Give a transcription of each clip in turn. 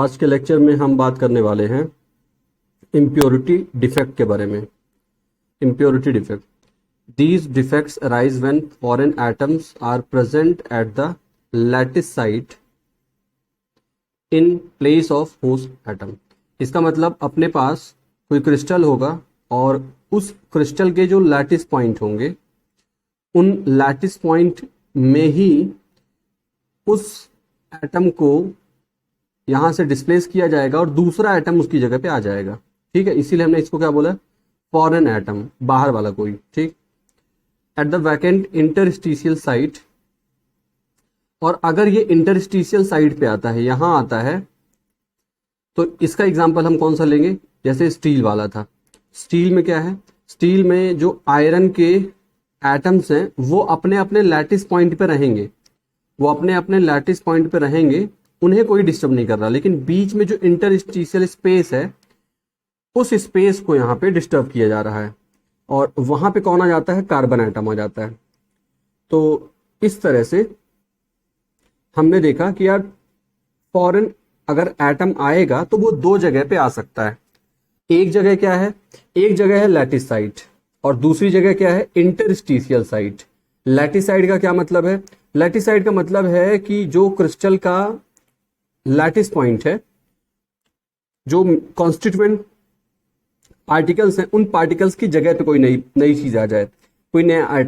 आज के लेक्चर में हम बात करने वाले हैं इम्प्योरिटी डिफेक्ट के बारे में। Impurity defect, these defects arise when foreign atoms are present at the lattice site in place of host atom. इसका मतलब अपने पास कोई क्रिस्टल होगा और उस क्रिस्टल के जो लैटिस पॉइंट होंगे उन लैटिस पॉइंट में ही उस एटम को यहां से डिस्प्लेस किया जाएगा और दूसरा एटम उसकी जगह पे आ जाएगा। ठीक है, इसीलिए हमने इसको क्या बोला, फॉरेन एटम, बाहर वाला कोई। ठीक, at the vacant interstitial site, और अगर ये इंटरस्टिशियल साइट पे आता है, यहां आता है, तो इसका एग्जांपल हम कौन सा लेंगे, जैसे स्टील वाला था। स्टील में क्या है, स्टील में जो आयरन के एटम्स हैं वो अपने अपने लैटिस पॉइंट पे रहेंगे, वो अपने अपने लैटिस पॉइंट पे रहेंगे, उन्हें कोई डिस्टर्ब नहीं कर रहा। लेकिन बीच में जो इंटरस्टिशियल स्पेस है उस स्पेस को यहाँ पे डिस्टर्ब किया जा रहा है और वहां पे कौन आ जाता है, कार्बन एटम आ जाता है। तो इस तरह से हमने देखा कि यार फॉरेन अगर एटम आएगा तो वो दो जगह पे आ सकता है। एक जगह क्या है, एक जगह है लैटिस साइट और दूसरी जगह क्या है, इंटरस्टिशियल साइट। लैटिस साइट का क्या मतलब है, लैटिस साइट का मतलब है कि जो क्रिस्टल का लैटिस पॉइंट है, जो कॉन्स्टिट्यूएंट पार्टिकल्स हैं उन पार्टिकल्स की जगह पे कोई नई चीज आ जाए, कोई नया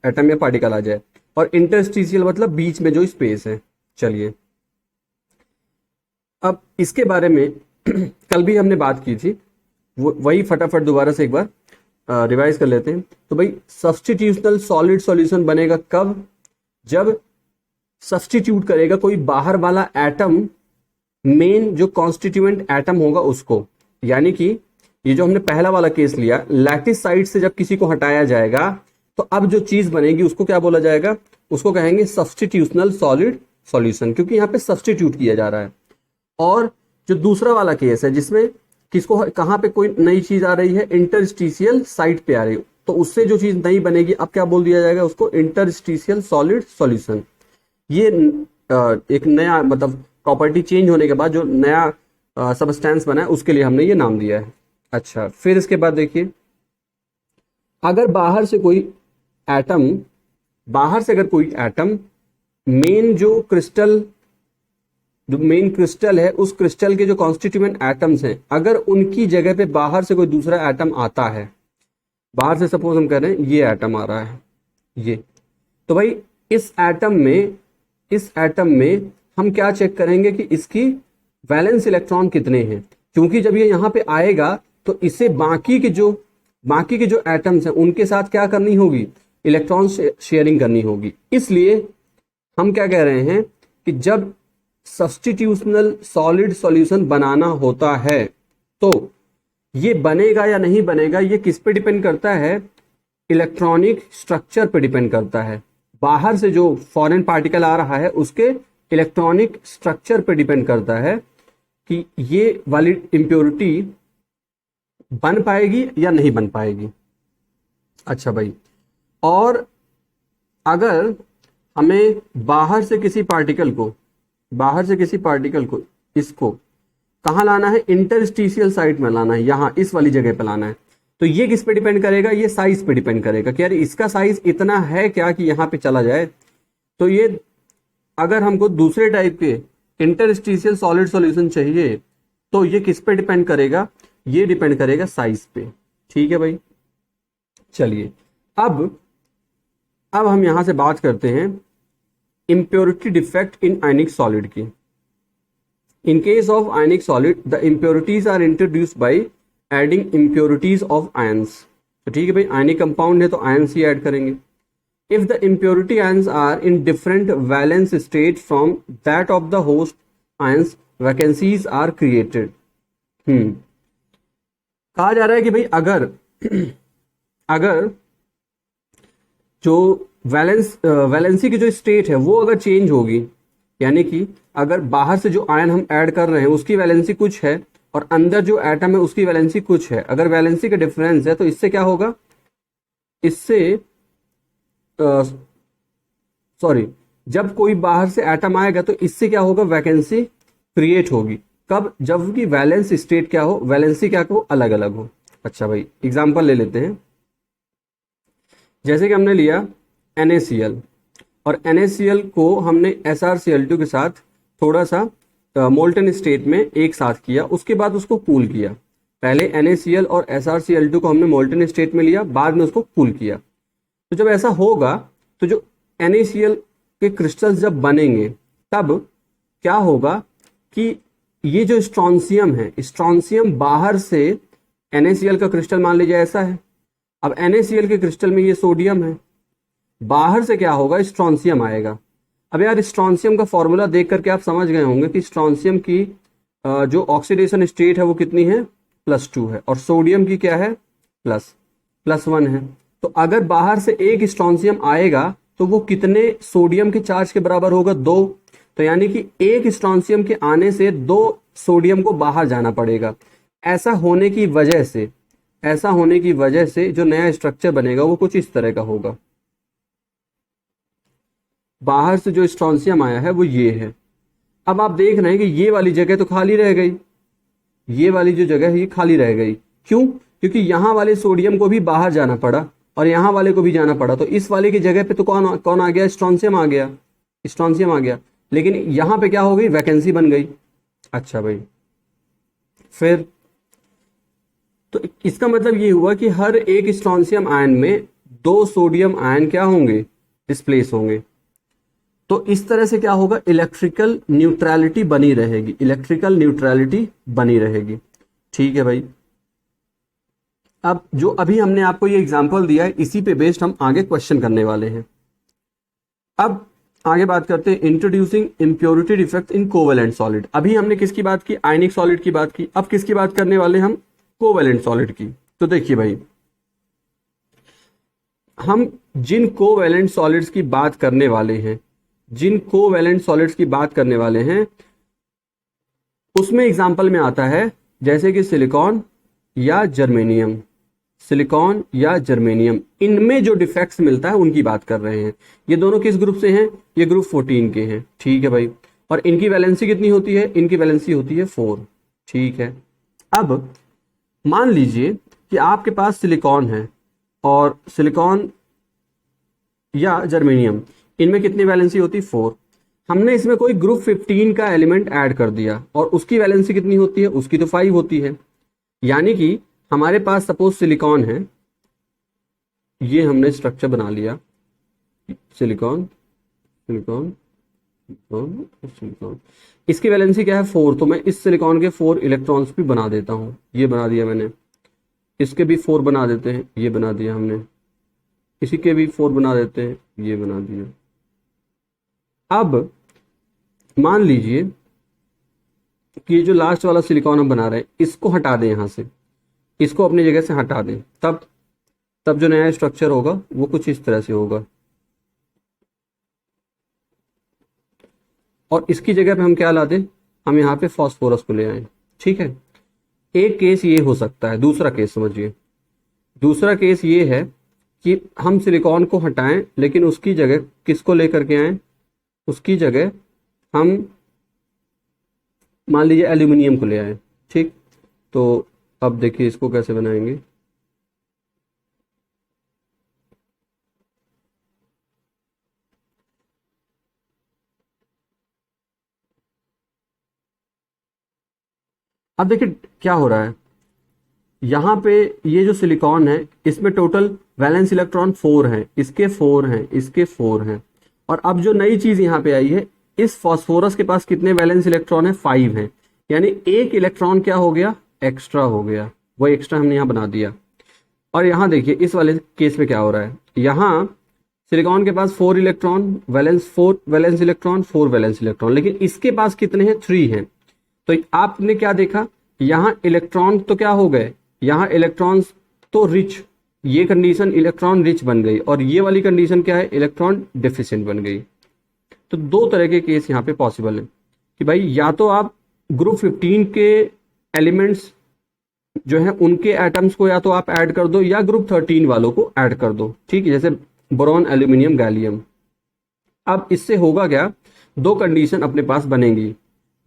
एटम या पार्टिकल आ जाए। और इंटरस्टिशियल मतलब बीच में जो स्पेस है। चलिए अब इसके बारे में कल भी हमने बात की थी, वही फटाफट दोबारा से एक बार रिवाइज कर लेते हैं। तो भाई सब्स्टिट्यूशनल सॉलिड सॉल्यूशन बनेगा कब, जब सब्स्टिट्यूट करेगा कोई बाहर वाला एटम मेन जो कॉन्स्टिट्यूएंट एटम होगा उसको। यानी कि ये जो हमने पहला वाला केस लिया, लैटिस साइट से जब किसी को हटाया जाएगा तो अब जो चीज बनेगी उसको क्या बोला जाएगा, उसको कहेंगे सब्स्टिट्यूशनल सॉलिड सॉल्यूशन, क्योंकि यहाँ पे सब्स्टिट्यूट किया जा रहा है। और जो दूसरा वाला केस है जिसमें किसको, कहां पे कोई नई चीज आ रही है, इंटरस्टिशियल साइट पे आ रही है, तो उससे जो चीज नई बनेगी अब क्या बोल दिया जाएगा उसको, इंटरस्टिशियल सॉलिड सॉल्यूशन। ये एक नया मतलब प्रॉपर्टी चेंज होने के बाद जो नया सबस्टेंस बना है उसके लिए हमने ये नाम दिया है। अच्छा, फिर इसके बाद देखिए, अगर बाहर से कोई एटम, बाहर से अगर कोई एटम मेन जो मेन क्रिस्टल है उस क्रिस्टल के जो कॉन्स्टिट्यूएंट एटम्स हैं, अगर उनकी जगह पे बाहर से कोई दूसरा एटम आता है, बाहर से सपोज हम कह रहे हैं ये एटम आ रहा है ये, तो भाई इस एटम में हम क्या चेक करेंगे कि इसकी वैलेंस इलेक्ट्रॉन कितने हैं, क्योंकि जब ये यहां पे आएगा तो इसे बाकी के जो एटम्स हैं उनके साथ क्या करनी होगी, इलेक्ट्रॉन शेयरिंग करनी होगी। इसलिए हम क्या कह रहे हैं कि जब सब्स्टिट्यूशनल सॉलिड सॉल्यूशन बनाना होता है तो ये बनेगा या नहीं बनेगा, ये किस पे डिपेंड करता है, इलेक्ट्रॉनिक स्ट्रक्चर पे डिपेंड करता है। बाहर से जो फॉरेन पार्टिकल आ रहा है उसके इलेक्ट्रॉनिक स्ट्रक्चर पे डिपेंड करता है कि ये वाली इंप्योरिटी बन पाएगी या नहीं बन पाएगी। अच्छा भाई, और अगर हमें बाहर से किसी पार्टिकल को इसको कहां लाना है, इंटरस्टिशियल साइट में लाना है, यहां इस वाली जगह पे लाना है, तो ये किस पे डिपेंड करेगा, ये साइज पे डिपेंड करेगा कि यार इसका साइज इतना है क्या कि यहां पे चला जाए। तो ये अगर हमको दूसरे टाइप के इंटरस्टिशियल सॉलिड सॉल्यूशन चाहिए तो ये किस पे डिपेंड करेगा, ये डिपेंड करेगा साइज पे। ठीक है भाई, चलिए अब हम यहां से बात करते हैं impurity defect in ionic solid की। In case of ionic solid the impurities are introduced by adding impurities of ions. तो ठीक है भाई, आयनिक कंपाउंड है तो आयंस ही ऐड करेंगे। If the impurity ions are in different valence state from that of the host ions, vacancies are created. कहा जा रहा है कि भाई अगर जो वैलेंसी की जो स्टेट है वो अगर चेंज होगी, यानी कि अगर बाहर से जो आयन हम ऐड कर रहे हैं उसकी वैलेंसी कुछ है और अंदर जो एटम है उसकी वैलेंसी कुछ है, अगर वैलेंसी का डिफरेंस है तो इससे क्या होगा, इससे जब कोई बाहर से एटम आएगा तो इससे क्या होगा, वैकेंसी क्रिएट होगी। कब? जब उनकी वैलेंस स्टेट क्या हो, वैलेंसी क्या हो, अलग अलग हो। अच्छा भाई एग्जाम्पल ले लेते हैं। जैसे कि हमने लिया NaCl, और NaCl को हमने SrCl2 के साथ थोड़ा सा मोल्टन स्टेट में एक साथ किया, उसके बाद उसको कूल किया। पहले NaCl और SrCl2 को हमने मोल्टन स्टेट में लिया, बाद में उसको कूल किया। तो जब ऐसा होगा तो जो NaCl के क्रिस्टल्स जब बनेंगे तब क्या होगा कि ये जो स्ट्रॉन्सियम है, स्ट्रॉन्सियम बाहर से NaCl का क्रिस्टल मान लीजिए ऐसा है, अब NaCl के क्रिस्टल में ये सोडियम है, बाहर से क्या होगा, स्ट्रॉन्सियम आएगा। अब यार स्ट्रॉन्सियम का फॉर्मूला देख करके आप समझ गए होंगे कि स्ट्रॉन्सियम की जो ऑक्सीडेशन स्टेट है वो कितनी है, +2 है, और सोडियम की क्या है, +1 है। तो अगर बाहर से एक स्ट्रॉन्सियम आएगा तो वो कितने सोडियम के चार्ज के बराबर होगा, 2। तो यानी कि एक स्ट्रॉन्सियम के आने से 2 सोडियम को बाहर जाना पड़ेगा। ऐसा होने की वजह से जो नया स्ट्रक्चर बनेगा वो कुछ इस तरह का होगा। बाहर से जो स्ट्रॉन्सियम आया है वो ये है। अब आप देख रहे हैं कि ये वाली जगह तो खाली रह गई, ये वाली जो जगह है ये खाली रह गई। क्यों? क्योंकि यहां वाले सोडियम को भी बाहर जाना पड़ा और यहां वाले को भी जाना पड़ा, तो इस वाले की जगह पे तो कौन आ गया, स्ट्रॉन्सियम आ गया। लेकिन यहां पे क्या हो गई, वैकेंसी बन गई। अच्छा भाई, फिर तो इसका मतलब ये हुआ कि हर एक स्ट्रॉन्सियम आयन में 2 सोडियम आयन क्या होंगे, डिस्प्लेस होंगे। तो इस तरह से क्या होगा, इलेक्ट्रिकल न्यूट्रलिटी बनी रहेगी। ठीक है भाई। अब जो अभी हमने आपको ये एग्जांपल दिया है, इसी पे बेस्ड हम आगे क्वेश्चन करने वाले हैं। अब आगे बात करते हैं introducing impurity defect in covalent solid. अभी हमने किसकी बात की, आयनिक सॉलिड की बात की। अब किसकी बात करने वाले हम, कोवेलेंट सॉलिड की। तो देखिए भाई, हम जिन कोवेलेंट सॉलिड्स की बात करने वाले हैं उसमें एग्जांपल में आता है जैसे कि सिलिकॉन या जर्मेनियम, इनमें जो डिफेक्ट्स मिलता है उनकी बात कर रहे हैं। ये दोनों किस ग्रुप से हैं, ये ग्रुप 14 के हैं। ठीक है भाई। और इनकी वैलेंसी कितनी होती है, इनकी वैलेंसी होती है 4। ठीक है। अब मान लीजिए कि आपके पास सिलिकॉन है और सिलिकॉन या जर्मेनियम, इनमें कितनी वैलेंसी होती है, 4। हमने इसमें कोई ग्रुप 15 का एलिमेंट ऐड कर दिया और उसकी वैलेंसी कितनी होती है, उसकी तो 5 होती है। यानी कि हमारे पास सपोज सिलिकॉन है, ये हमने स्ट्रक्चर बना लिया, सिलिकॉन, इसकी वैलेंसी क्या है, 4। तो मैं इस सिलिकॉन के 4 इलेक्ट्रॉन्स भी बना देता हूं, ये बना दिया मैंने। इसके भी 4 बना देते हैं, ये बना दिया हमने। इसी के भी 4 बना देते हैं, ये बना दिया। अब मान लीजिए कि ये जो लास्ट वाला सिलिकॉन हम बना रहे हैं, इसको हटा दें, यहां से इसको अपनी जगह से हटा दें, तब जो नया स्ट्रक्चर होगा वो कुछ इस तरह से होगा। और इसकी जगह पे हम क्या ला दें, हम यहाँ पे फास्फोरस को ले आए। ठीक है। एक केस ये हो सकता है। दूसरा केस समझिए, दूसरा केस ये है कि हम सिलिकॉन को हटाएं लेकिन उसकी जगह किसको लेकर के आए, उसकी जगह हम मान लीजिए एल्यूमिनियम को ले आए। ठीक। तो अब देखिए इसको कैसे बनाएंगे। अब देखिए क्या हो रहा है, यहां पे ये जो सिलिकॉन है इसमें टोटल वैलेंस इलेक्ट्रॉन 4 हैं, इसके 4 हैं, इसके 4 हैं। और अब जो नई चीज यहां पे आई है, इस फास्फोरस के पास कितने वैलेंस इलेक्ट्रॉन है, 5 हैं। यानी एक इलेक्ट्रॉन क्या हो गया, एक्स्ट्रा हो गया। वो एक्स्ट्रा हमने यहां बना दिया। और यहां देखिए इस वाले केस में क्या हो रहा है, यहां सिलिकॉन के पास 4 electron, valence 4 valence electron, 4 valence electron, लेकिन इसके पास कितने हैं, 3 हैं। तो आपने क्या देखा, यहां इलेक्ट्रॉन तो क्या हो गए, यहां इलेक्ट्रॉन्स तो रिच, ये कंडीशन इलेक्ट्रॉन रिच बन गई, और ये वाली कंडीशन क्या है, इलेक्ट्रॉन डेफिशिएंट बन गई। तो 2 तरह के केस यहां पे पॉसिबल है कि भाई या तो आप ग्रुप 15 के एलिमेंट्स जो है उनके एटम्स को या तो आप ऐड कर दो या ग्रुप 13 वालों को ऐड कर दो। ठीक है। जैसे बोरॉन, एल्यूमिनियम, गैलियम। अब इससे होगा क्या, 2 कंडीशन अपने पास बनेगी,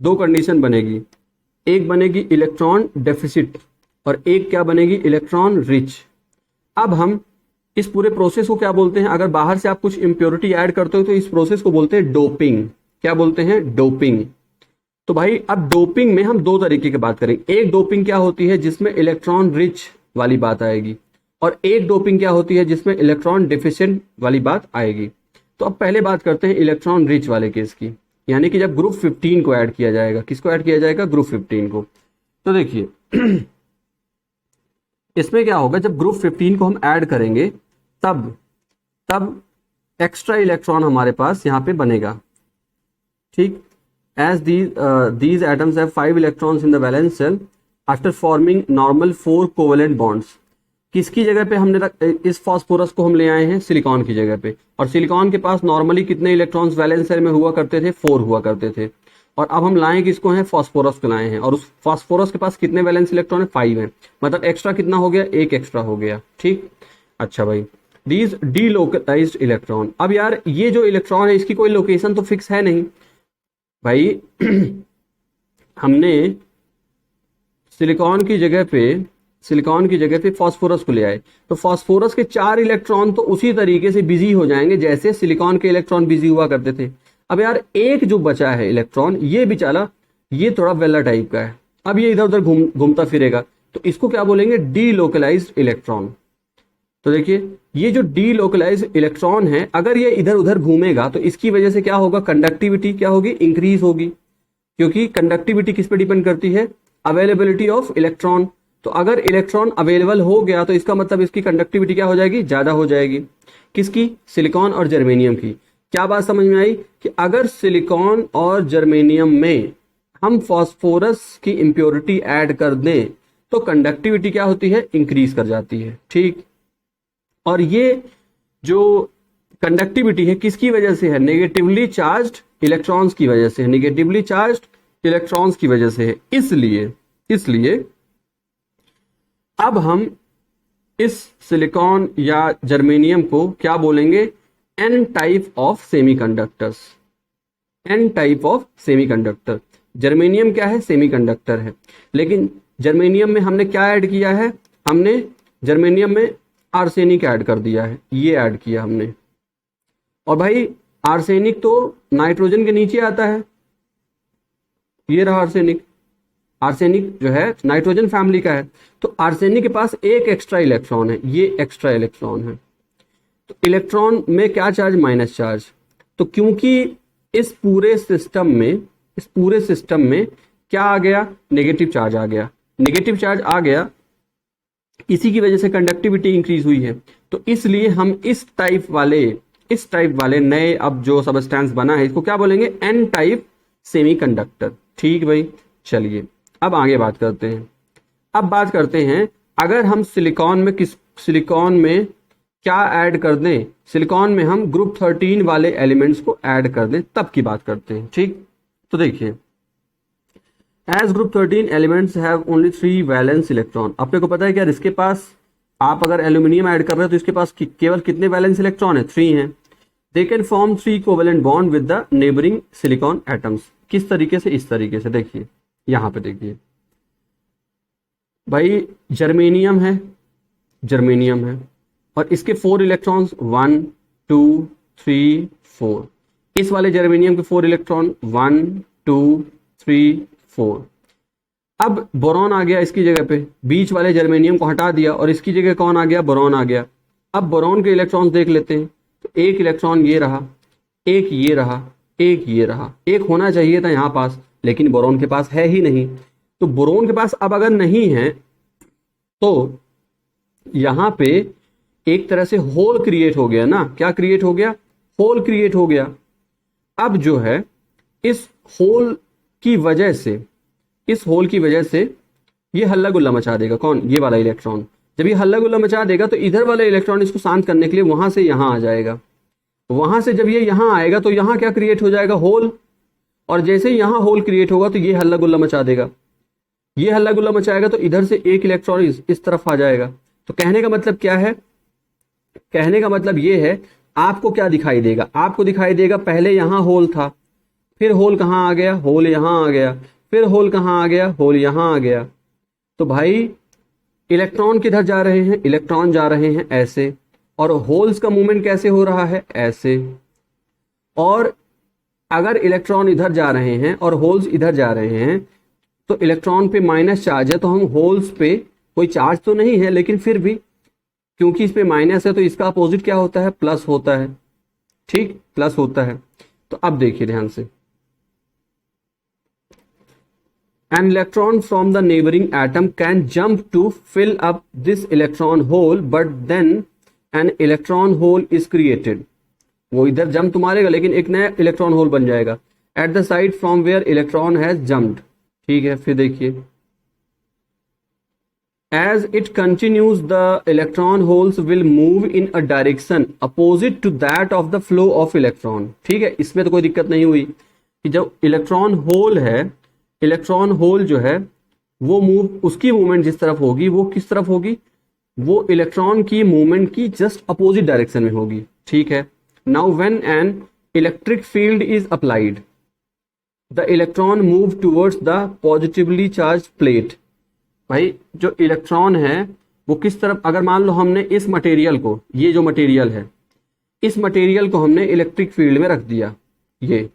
2 कंडीशन बनेगी। एक बनेगी इलेक्ट्रॉन डेफिसिट और एक क्या बनेगी, इलेक्ट्रॉन रिच। अब हम इस पूरे प्रोसेस को क्या बोलते हैं, अगर बाहर से आप कुछ इंप्योरिटी ऐड करते हो तो इस प्रोसेस को बोलते हैं डोपिंग। क्या बोलते हैं, डोपिंग। तो भाई अब डोपिंग में हम दो तरीके की बात करेंगे। एक डोपिंग क्या होती है जिसमें इलेक्ट्रॉन रिच वाली बात आएगी, और एक डोपिंग क्या होती है जिसमें इलेक्ट्रॉन डेफिशिएंट वाली बात आएगी। तो अब पहले बात करते हैं इलेक्ट्रॉन रिच वाले केस की, यानी कि जब ग्रुप 15 को ऐड किया जाएगा। किसको ऐड किया जाएगा, ग्रुप 15 को। तो देखिए इसमें क्या होगा, जब ग्रुप 15 को हम ऐड करेंगे तब एक्स्ट्रा इलेक्ट्रॉन हमारे पास यहाँ पे बनेगा, ठीक। As these atoms have 5 electrons in the valence shell after forming normal 4 covalent bonds। किसकी जगह पे हमने इस फास्फोरस को हम ले आए हैं, सिलिकॉन की जगह पे। और सिलिकॉन के पास नॉर्मली कितने इलेक्ट्रॉन्स वैलेंस शेल में हुआ करते थे, 4 हुआ करते थे। और अब हम लाए किसको हैं, फास्फोरस को लाए हैं, और उस फास्फोरस के पास कितने वैलेंस इलेक्ट्रॉन है, 5 है। मतलब एक्स्ट्रा कितना हो गया, एक एक्स्ट्रा हो गया, ठीक। अच्छा भाई, दीज डीलोकलाइज्ड इलेक्ट्रॉन। अब यार ये जो इलेक्ट्रॉन है इसकी कोई लोकेशन तो फिक्स है नहीं भाई। हमने सिलिकॉन की जगह पे फास्फोरस को ले आए, तो फास्फोरस के 4 इलेक्ट्रॉन तो उसी तरीके से बिजी हो जाएंगे जैसे सिलिकॉन के इलेक्ट्रॉन बिजी हुआ करते थे। अब यार एक जो बचा है इलेक्ट्रॉन, ये बेचारा ये थोड़ा वेला टाइप का है। अब ये इधर उधर घूमता फिरेगा, तो इसको क्या बोलेंगे, डीलोकलाइज्ड इलेक्ट्रॉन। तो देखिए ये जो डीलोकलाइज्ड इलेक्ट्रॉन है, अगर ये इधर उधर घूमेगा तो इसकी वजह से क्या होगा, कंडक्टिविटी क्या होगी, इंक्रीज होगी। क्योंकि कंडक्टिविटी किस पे डिपेंड करती है, अवेलेबिलिटी ऑफ इलेक्ट्रॉन। तो अगर इलेक्ट्रॉन अवेलेबल हो गया तो इसका मतलब इसकी कंडक्टिविटी क्या हो जाएगी, ज्यादा हो जाएगी। किसकी, सिलिकॉन और जर्मेनियम की। क्या बात समझ में आई कि अगर सिलिकॉन और जर्मेनियम में हम फास्फोरस की इंप्योरिटी ऐड कर दें तो कंडक्टिविटी क्या होती है, इंक्रीज कर जाती है, ठीक। और ये जो कंडक्टिविटी है किसकी वजह से है, नेगेटिवली चार्ज्ड इलेक्ट्रॉन्स की वजह से है, नेगेटिवली चार्ज्ड इलेक्ट्रॉन्स की वजह से है। इसलिए अब हम इस सिलिकॉन या जर्मेनियम को क्या बोलेंगे, N type of semiconductors. N type of semiconductor. Germanium क्या है, सेमीकंडक्टर है, लेकिन जर्मेनियम में हमने क्या ऐड किया है, हमने जर्मेनियम में आर्सेनिक ऐड कर दिया है, ये ऐड किया हमने। और भाई आर्सेनिक तो नाइट्रोजन के नीचे आता है, ये रहा आर्सेनिक। आर्सेनिक जो है नाइट्रोजन फैमिली का है, तो आर्सेनिक के पास एक एक्स्ट्रा इलेक्ट्रॉन है, ये एक्स्ट्रा इलेक्ट्रॉन है। तो इलेक्ट्रॉन में क्या चार्ज, माइनस चार्ज। तो क्योंकि इस पूरे सिस्टम में क्या आ गया, नेगेटिव चार्ज आ गया। नेगेटिव चार्ज आ गया, इसी की वजह से कंडक्टिविटी इंक्रीज हुई है। तो इसलिए हम इस टाइप वाले नए अब जो सबस्टेंस बना है इसको क्या बोलेंगे, एन टाइप सेमीकंडक्टर, ठीक भाई। चलिए अब आगे बात करते हैं। अब बात करते हैं अगर हम सिलिकॉन में क्या ऐड कर दें, सिलिकॉन में हम ग्रुप 13 वाले एलिमेंट्स को ऐड कर दें, तब की बात करते हैं, ठीक। तो देखिए, age group 13 elements have only 3 valence electron. अपने को पता है क्या, इसके पास आप अगर एल्यूमिनियम ऐड कर रहे हो तो इसके पास केवल कितने वैलेंस इलेक्ट्रॉन है, 3 हैं। They can form 3 covalent bond with the neighbouring silicon atoms. किस तरीके से, इस तरीके से। देखिए यहां पे देखिए भाई, जर्मेनियम है और इसके 4 इलेक्ट्रॉन्स 1 2 3 4। इस वाले जर्मेनियम के 4 इलेक्ट्रॉन 1 2 3 4। अब बोरॉन आ गया इसकी जगह पे, बीच वाले जर्मेनियम को हटा दिया और इसकी जगह कौन आ गया, बोरॉन आ गया। अब बोरॉन के इलेक्ट्रॉन्स देख लेते हैं, तो एक इलेक्ट्रॉन ये रहा, एक ये रहा, एक ये रहा। एक होना चाहिए था यहां पास, लेकिन बोरॉन के पास है ही नहीं। तो बोरॉन के पास अब अगर नहीं है तो यहां पे एक तरह से होल क्रिएट हो गया ना। क्या क्रिएट हो गया, होल क्रिएट हो गया। अब जो है इस होल की वजह से ये हल्ला गुल्ला मचा देगा। कौन, ये वाला इलेक्ट्रॉन। जब ये हल्ला गुल्ला मचा देगा तो इधर वाला इलेक्ट्रॉन इसको शांत करने के लिए वहां से यहां आ जाएगा। वहां से जब ये यहां आएगा तो यहां क्या क्रिएट हो जाएगा, होल। और जैसे ही यहां होल क्रिएट होगा तो ये हल्ला गुल्ला मचा देगा। ये हल्ला गुल्ला मचाएगा तो इधर से एक इलेक्ट्रॉन इस तरफ आ जाएगा। तो कहने का मतलब क्या है, कहने का मतलब ये है, आपको क्या दिखाई देगा, आपको दिखाई देगा पहले यहां होल था, फिर होल कहां आ गया, होल यहां आ गया, फिर होल कहाँ आ गया, होल यहाँ आ गया। तो भाई इलेक्ट्रॉन किधर जा रहे हैं, इलेक्ट्रॉन जा रहे हैं ऐसे, और होल्स का मूवमेंट कैसे हो रहा है, ऐसे। और अगर इलेक्ट्रॉन इधर जा रहे हैं और होल्स इधर जा रहे हैं तो इलेक्ट्रॉन पे माइनस चार्ज है, तो हम होल्स पे कोई चार्ज तो नहीं है, लेकिन फिर भी क्योंकि इस पे माइनस है तो इसका अपोजिट क्या होता है, प्लस होता है। ठीक, प्लस होता है। तो अब देखिए ध्यान से, an electron from the neighboring atom can jump to fill up this electron hole, but then an electron hole is created. वो इधर जंप तो मारेगा लेकिन एक नया इलेक्ट्रॉन होल बन जाएगा at the side from where electron has jumped. ठीक है, फिर देखिए, as it continues the electron holes will move in a direction opposite to that of the flow of electron. ठीक है, इसमें तो कोई दिक्कत नहीं हुई कि जब इलेक्ट्रॉन होल है, इलेक्ट्रॉन होल जो है वो उसकी मूवमेंट जिस तरफ होगी वो किस तरफ होगी, वो इलेक्ट्रॉन की मूवमेंट की जस्ट अपोजिट डायरेक्शन में होगी। ठीक है, now when an electric field is applied the electron move towards the positively charge plate. भाई जो इलेक्ट्रॉन है वो किस तरफ, अगर मान लो हमने इस मटेरियल को, ये जो मटेरियल है, इस मटेरियल को हमने इलेक्ट्रिक फील्ड में रख दिया, ये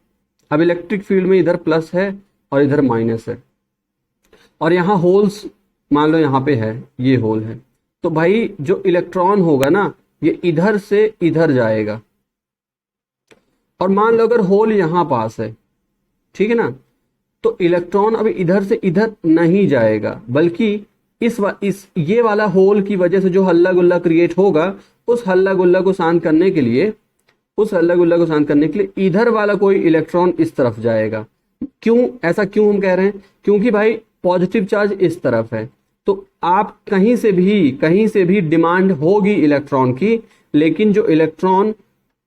अब इलेक्ट्रिक फील्ड में इधर प्लस है और इधर माइनस है, और यहाँ होल्स मान लो यहाँ पे है, ये होल है, तो भाई जो इलेक्ट्रॉन होगा ना ये इधर से इधर जाएगा। और मान लो अगर होल यहाँ पास है, ठीक है ना, तो इलेक्ट्रॉन अब इधर से इधर नहीं जाएगा, बल्कि इस ये वाला होल की वजह से जो हल्ला गुल्ला क्रिएट होगा, उस हल्ला गुल्ला को शांत करने के लिए, इधर वाला कोई इलेक्ट्रॉन इस तरफ जाएगा। क्यों, ऐसा क्यों हम कह रहे हैं, क्योंकि भाई पॉजिटिव चार्ज इस तरफ है, तो आप कहीं से भी डिमांड होगी इलेक्ट्रॉन की, लेकिन जो इलेक्ट्रॉन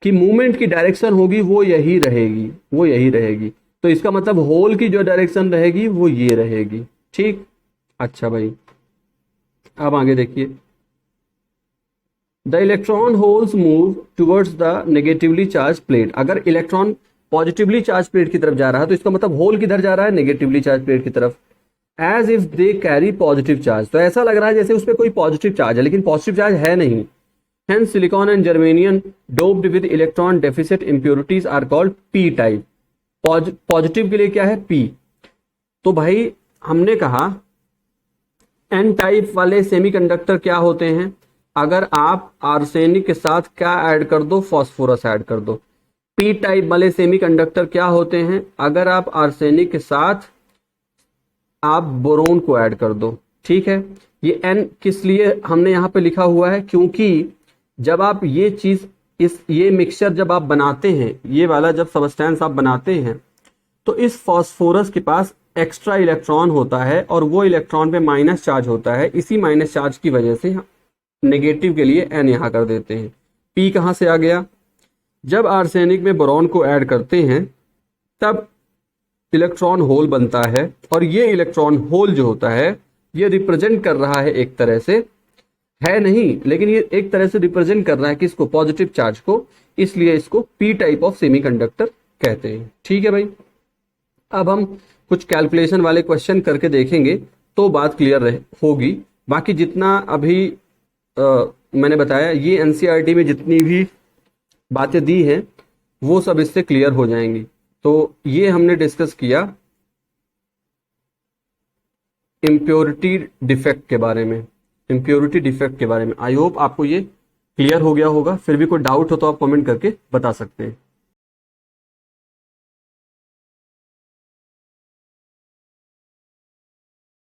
की मूवमेंट की डायरेक्शन होगी वो यही रहेगी। तो इसका मतलब होल की जो डायरेक्शन रहेगी वो ये रहेगी। ठीक, अच्छा भाई अब आगे देखिए, the electron holes move towards the negatively charge plate. अगर इलेक्ट्रॉन पॉजिटिवली चार्ज प्लेट की तरफ जा रहा है तो इसका मतलब होल किधर जा रहा है, नेगेटिवली चार्ज प्लेट की तरफ। As if they carry positive charge, तो ऐसा लग रहा है जैसे उस पर कोई पॉजिटिव चार्ज है, लेकिन पॉजिटिव चार्ज है नहीं। Hence silicon and germanium doped with electron deficit impurities are called p type. Positive के लिए क्या है, p। तो भाई हमने कहा n टाइप वाले सेमीकंडक्टर क्या होते हैं, अगर आप आर्सेनिक के साथ क्या ऐड कर दो, फास्फोरस ऐड कर दो। p टाइप वाले सेमीकंडक्टर क्या होते हैं, अगर आप आर्सेनिक के साथ आप बोरोन को ऐड कर दो। ठीक है, ये n किस लिए हमने यहां पे लिखा हुआ है, क्योंकि जब आप ये चीज ये मिक्सचर जब आप बनाते हैं, ये वाला जब सबस्टेंस आप बनाते हैं, तो इस फास्फोरस के पास एक्स्ट्रा इलेक्ट्रॉन होता है और वो इलेक्ट्रॉन पे माइनस चार्ज होता है। इसी माइनस चार्ज की वजह से नेगेटिव के लिए n यहां कर देते हैं। p कहां से आ गया, जब आर्सेनिक में बोरॉन को ऐड करते हैं तब इलेक्ट्रॉन होल बनता है, और ये इलेक्ट्रॉन होल जो होता है ये रिप्रेजेंट कर रहा है, एक तरह से है नहीं लेकिन ये एक तरह से रिप्रेजेंट कर रहा है किसको, पॉजिटिव चार्ज को, इसलिए इसको पी टाइप ऑफ सेमीकंडक्टर कहते हैं। ठीक है भाई, अब हम कुछ कैलकुलेशन वाले क्वेश्चन करके देखेंगे तो बात क्लियर होगी। बाकी जितना अभी मैंने बताया, ये एनसीईआरटी में जितनी भी बातें दी हैं वो सब इससे क्लियर हो जाएंगी। तो ये हमने डिस्कस किया इम्प्योरिटी डिफेक्ट के बारे में, आई होप आपको ये क्लियर हो गया होगा। फिर भी कोई डाउट हो तो आप कमेंट करके बता सकते हैं।